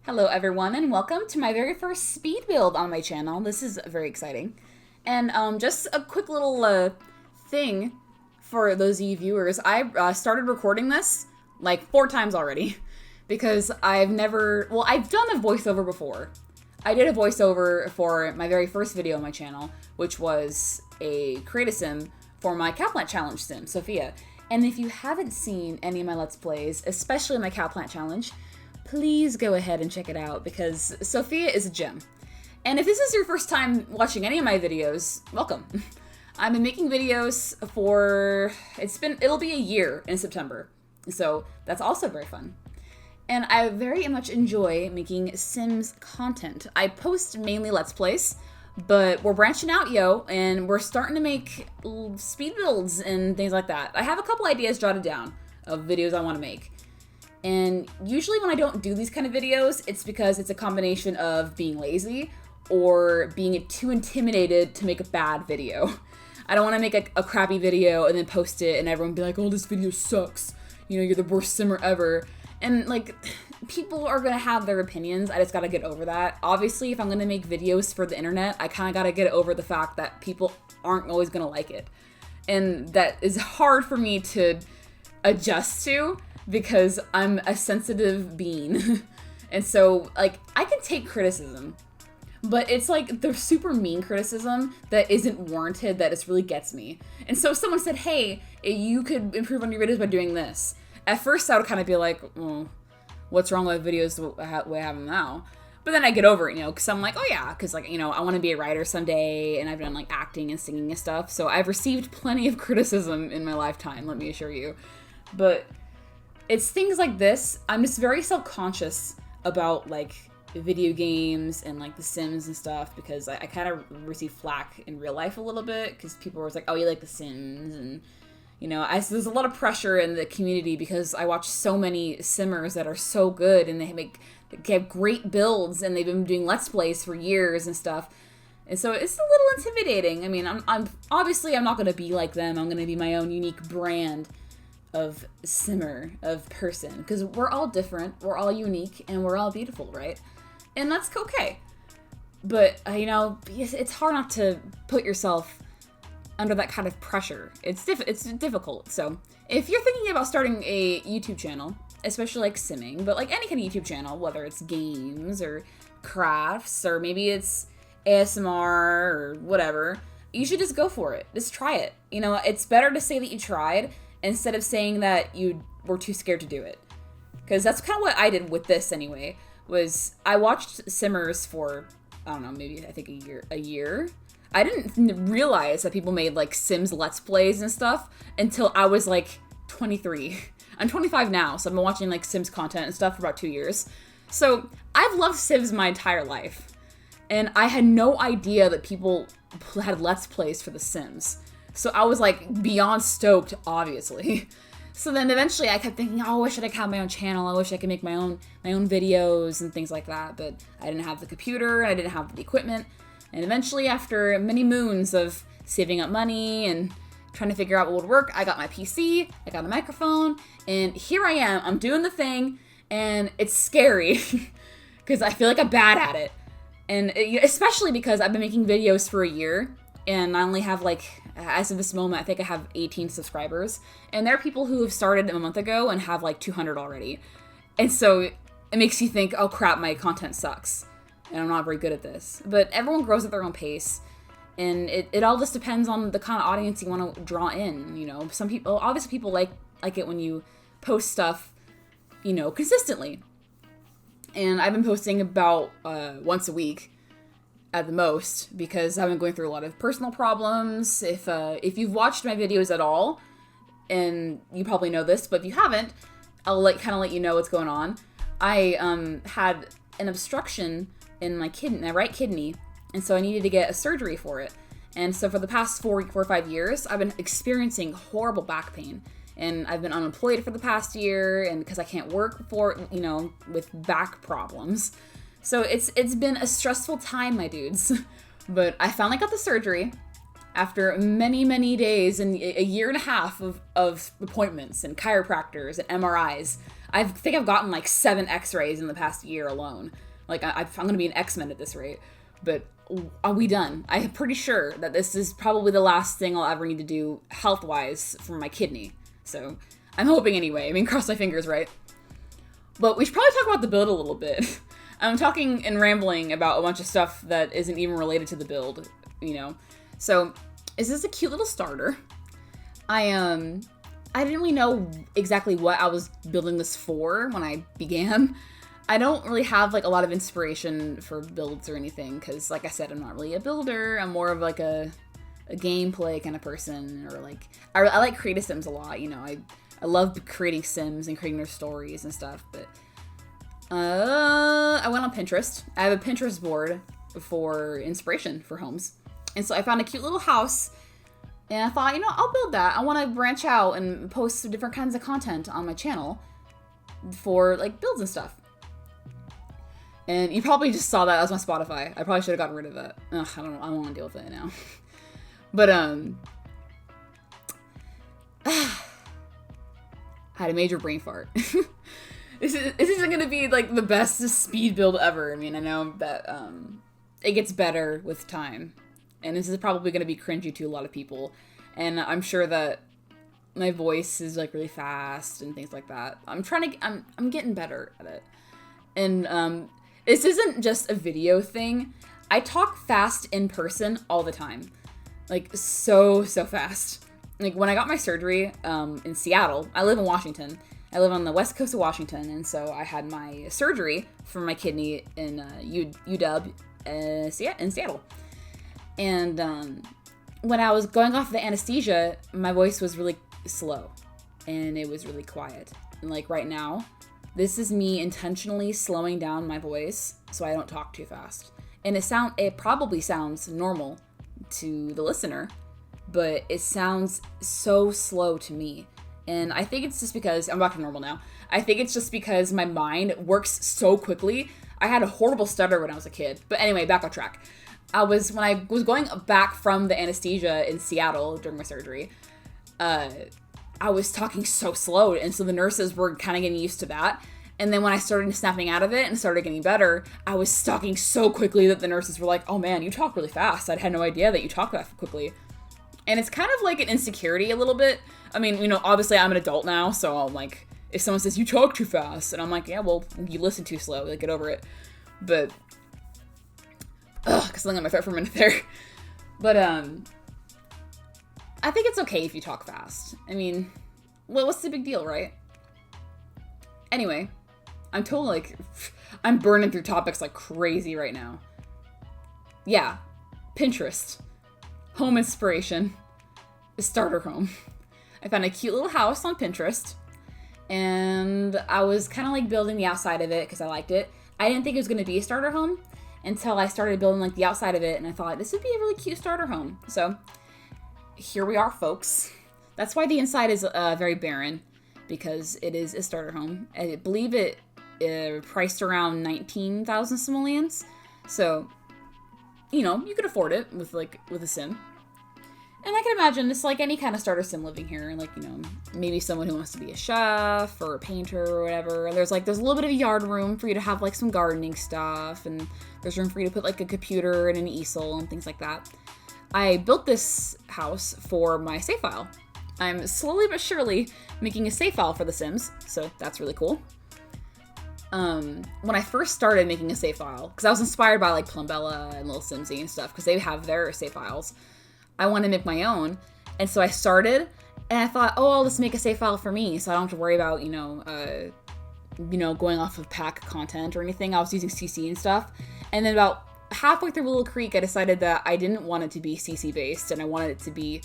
Hello everyone and welcome to my very first speed build on my channel. This is very exciting. And just a quick little thing for those of you viewers. I started recording this like 4 times already because I've done a voiceover before. I did a voiceover for my very first video on my channel, which was a create a sim for my cow plant challenge sim, Sophia. And if you haven't seen any of my Let's Plays, especially my cow plant challenge, please go ahead and check it out because Sophia is a gem. And if this is your first time watching any of my videos, welcome. I've been making videos for, it'll be a year in September. So that's also very fun. And I very much enjoy making Sims content. I post mainly Let's Plays, but we're branching out, and we're starting to make speed builds and things like that. I have a couple ideas jotted down of videos I want to make. And usually when I don't do these kind of videos, it's because it's a combination of being lazy or being too intimidated to make a bad video. I don't want to make a crappy video and then post it and everyone be like, oh, this video sucks. You know, you're the worst simmer ever. And like, people are gonna have their opinions. I just gotta get over that. Obviously, if I'm gonna make videos for the internet, I kinda gotta get over the fact that people aren't always gonna like it. And that is hard for me to adjust to, because I'm a sensitive being. And so, like, I can take criticism, but it's like the super mean criticism that isn't warranted that just really gets me. And so if someone said, hey, you could improve on your videos by doing this, at first I would kind of be like, oh, what's wrong with videos the way I have them now? But then I get over it, because I'm like, oh yeah, because like, I want to be a writer someday, and I've done like acting and singing and stuff, so I've received plenty of criticism in my lifetime, let me assure you. But it's things like this. I'm just very self-conscious about like video games and like The Sims and stuff, because I kind of receive flack in real life a little bit because people were like, oh, you like The Sims, and there's a lot of pressure in the community because I watch so many simmers that are so good and they have great builds and they've been doing Let's Plays for years and stuff. And so it's a little intimidating. I mean, I'm obviously I'm not going to be like them. I'm going to be my own unique brand of simmer, of person, because we're all different, we're all unique, and we're all beautiful, right? And that's okay. But, it's hard not to put yourself under that kind of pressure. It's difficult. So if you're thinking about starting a YouTube channel, especially like simming, but like any kind of YouTube channel, whether it's games or crafts, or maybe it's ASMR or whatever, you should just go for it. Just try it. It's better to say that you tried instead of saying that you were too scared to do it. Because that's kind of what I did with this anyway, was I watched simmers for, I don't know, maybe I think a year. I didn't realize that people made like Sims Let's Plays and stuff until I was like 23. I'm 25 now, so I've been watching like Sims content and stuff for about 2 years. So I've loved Sims my entire life. And I had no idea that people had Let's Plays for The Sims. So I was like beyond stoked, obviously. So then eventually I kept thinking, oh, I wish I could have my own channel. I wish I could make my own videos and things like that. But I didn't have the computer and I didn't have the equipment. And eventually, after many moons of saving up money and trying to figure out what would work, I got my PC, I got a microphone, and here I am. I'm doing the thing, and it's scary because I feel like I'm bad at it. And especially because I've been making videos for a year, and I only have as of this moment, I think I have 18 subscribers. And there are people who have started a month ago and have like 200 already. And so it makes you think, oh crap, my content sucks. And I'm not very good at this. But everyone grows at their own pace. And it all just depends on the kind of audience you want to draw in, Some people, obviously people like it when you post stuff, consistently. And I've been posting about once a week at the most, because I've been going through a lot of personal problems. If you've watched my videos at all, and you probably know this, but if you haven't, I'll let you know what's going on. I had an obstruction in my right kidney, and so I needed to get a surgery for it. And so for the past 4 or 5 years, I've been experiencing horrible back pain. And I've been unemployed for the past year, and because I can't work with back problems. So it's been a stressful time, my dudes. But I finally got the surgery after many, many days and a year and a half of appointments and chiropractors and MRIs. I think I've gotten like 7 X-rays in the past year alone. Like, I'm going to be an X-Men at this rate. But are we done? I'm pretty sure that this is probably the last thing I'll ever need to do health-wise for my kidney. So, I'm hoping anyway. I mean, cross my fingers, right? But we should probably talk about the build a little bit. I'm talking and rambling about a bunch of stuff that isn't even related to the build, you know. So, is this a cute little starter? I didn't really know exactly what I was building this for when I began. I don't really have like a lot of inspiration for builds or anything because, like I said, I'm not really a builder. I'm more of like a gameplay kind of person, or like I like creative sims a lot. You know, I love creating sims and creating their stories and stuff. But I went on Pinterest. I have a Pinterest board for inspiration for homes, and so I found a cute little house. And I thought, you know, I'll build that. I want to branch out and post different kinds of content on my channel for like builds and stuff. And you probably just saw that as my Spotify. I probably should have gotten rid of that. Ugh, I don't want to deal with it now. But I had a major brain fart. This isn't gonna be like the best speed build ever. I mean, I know that it gets better with time, and this is probably gonna be cringy to a lot of people. And I'm sure that my voice is like really fast and things like that. I'm getting better at it. And this isn't just a video thing. I talk fast in person all the time. Like, so fast. Like, when I got my surgery in Seattle, I live in Washington. I live on the west coast of Washington, and so I had my surgery for my kidney in UW in Seattle. And when I was going off the anesthesia, my voice was really slow, and it was really quiet. And like right now, this is me intentionally slowing down my voice so I don't talk too fast. And it probably sounds normal to the listener, but it sounds so slow to me. And I think it's just because, I'm back to normal now. I think it's just because my mind works so quickly. I had a horrible stutter when I was a kid. But anyway, back on track. When I was going back from the anesthesia in Seattle during my surgery, I was talking so slow, and so the nurses were kind of getting used to that. And then when I started snapping out of it and started getting better, I was talking so quickly that the nurses were like, "Oh man, you talk really fast. I had no idea that you talk that quickly." And it's kind of like an insecurity a little bit. I mean, you know, obviously I'm an adult now, so I'm like, if someone says, "You talk too fast," and I'm like, "Yeah, well, you listen too slow, like, get over it." But, got something on my throat for a minute there. But, I think it's okay if you talk fast. I mean, well, what's the big deal, right? Anyway, I'm totally like, I'm burning through topics like crazy right now. Yeah, Pinterest. Home inspiration. A starter home. I found a cute little house on Pinterest, and I was kind of like building the outside of it because I liked it. I didn't think it was going to be a starter home until I started building like the outside of it, and I thought this would be a really cute starter home. So here we are, folks. That's why the inside is very barren, because it is a starter home. I believe it priced around 19,000 simoleons. So, you know, you could afford it with a sim. And I can imagine it's like any kind of starter sim living here, and like, you know, maybe someone who wants to be a chef or a painter or whatever. And there's a little bit of yard room for you to have like some gardening stuff, and there's room for you to put like a computer and an easel and things like that. I built this house for my save file. I'm slowly but surely making a save file for The Sims, so that's really cool. When I first started making a save file, because I was inspired by like Plumbella and Little Simsy and stuff, because they have their save files, I wanted to make my own. And so I started, and I thought, oh, I'll just make a save file for me, so I don't have to worry about, going off of pack content or anything. I was using CC and stuff. And then about halfway through Willow Creek, I decided that I didn't want it to be CC based, and I wanted it to be,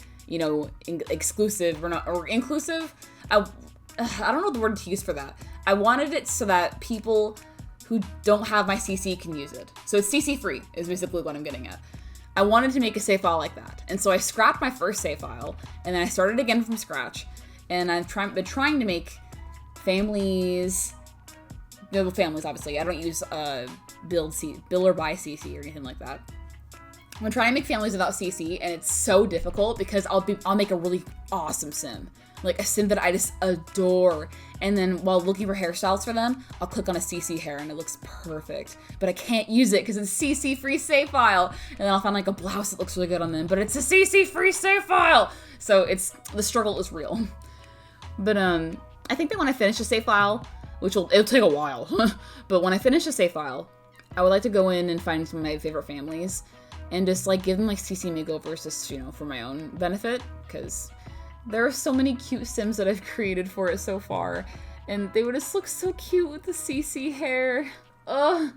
exclusive or inclusive. I don't know the word to use for that. I wanted it so that people who don't have my CC can use it. So it's CC free is basically what I'm getting at. I wanted to make a save file like that. And so I scrapped my first save file, and then I started again from scratch. And I've been trying to make families, obviously. I don't use build or buy CC or anything like that. I'm trying to make families without CC, and it's so difficult because I'll make a really awesome sim. like a sim that I just adore. And then while looking for hairstyles for them, I'll click on a CC hair and it looks perfect. But I can't use it because it's a CC free save file. And then I'll find like a blouse that looks really good on them, but it's a CC free save file. So the struggle is real. But I think that when I finish the save file, it'll take a while, but when I finish the save file, I would like to go in and find some of my favorite families and just like give them like CC makeovers just, for my own benefit, because there are so many cute Sims that I've created for it so far, and they would just look so cute with the CC hair. Ugh,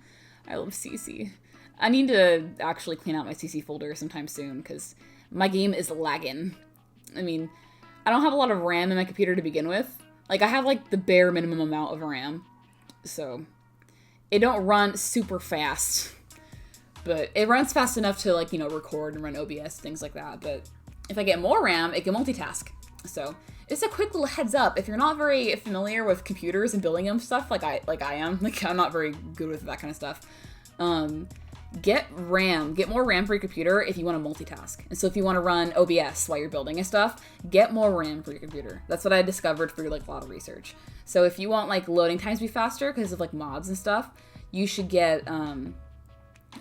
I love CC. I need to actually clean out my CC folder sometime soon, because my game is lagging. I mean, I don't have a lot of RAM in my computer to begin with. Like, I have, like, the bare minimum amount of RAM, so it don't run super fast, but it runs fast enough to, like, record and run OBS, things like that. But if I get more RAM, it can multitask. So it's a quick little heads up. If you're not very familiar with computers and building them stuff, like I am, like, I'm not very good with that kind of stuff, get more RAM for your computer if you want to multitask. And so if you want to run OBS while you're building and stuff, get more RAM for your computer. That's what I discovered through like a lot of research. So if you want like loading times to be faster because of like mods and stuff, you should get an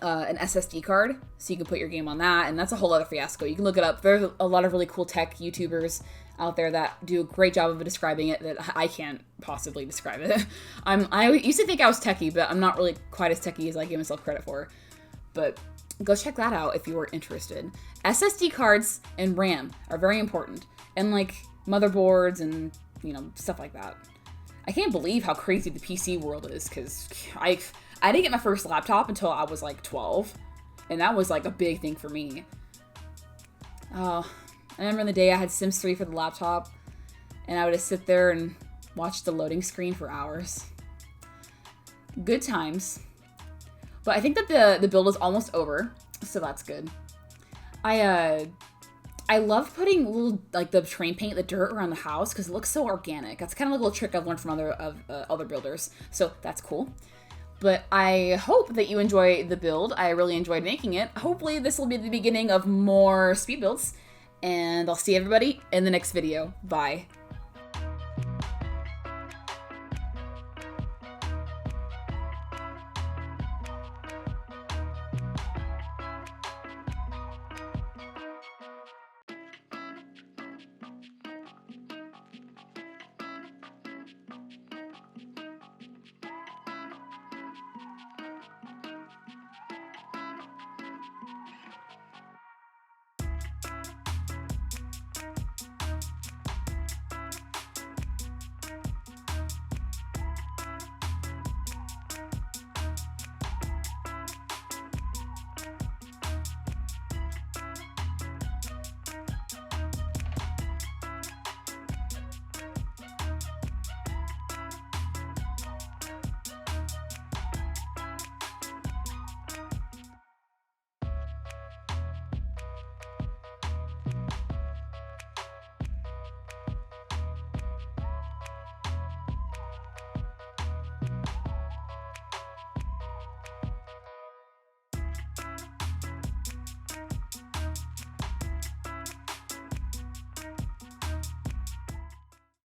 SSD card so you can put your game on that. And that's a whole other fiasco. You can look it up. There's a lot of really cool tech YouTubers out there that do a great job of describing it that I can't possibly describe it. I used to think I was techie, but I'm not really quite as techie as I give myself credit for. But go check that out if you were interested. SSD cards and RAM are very important. And like motherboards and, stuff like that. I can't believe how crazy the PC world is, because I didn't get my first laptop until I was like 12. And that was like a big thing for me. Oh, I remember the day I had Sims 3 for the laptop, and I would just sit there and watch the loading screen for hours. Good times. But I think that the build is almost over, so that's good. I love putting little, like, the terrain paint, the dirt around the house, because it looks so organic. That's kind of like a little trick I've learned from other builders, so that's cool. But I hope that you enjoy the build. I really enjoyed making it. Hopefully this will be the beginning of more speed builds, and I'll see everybody in the next video. Bye.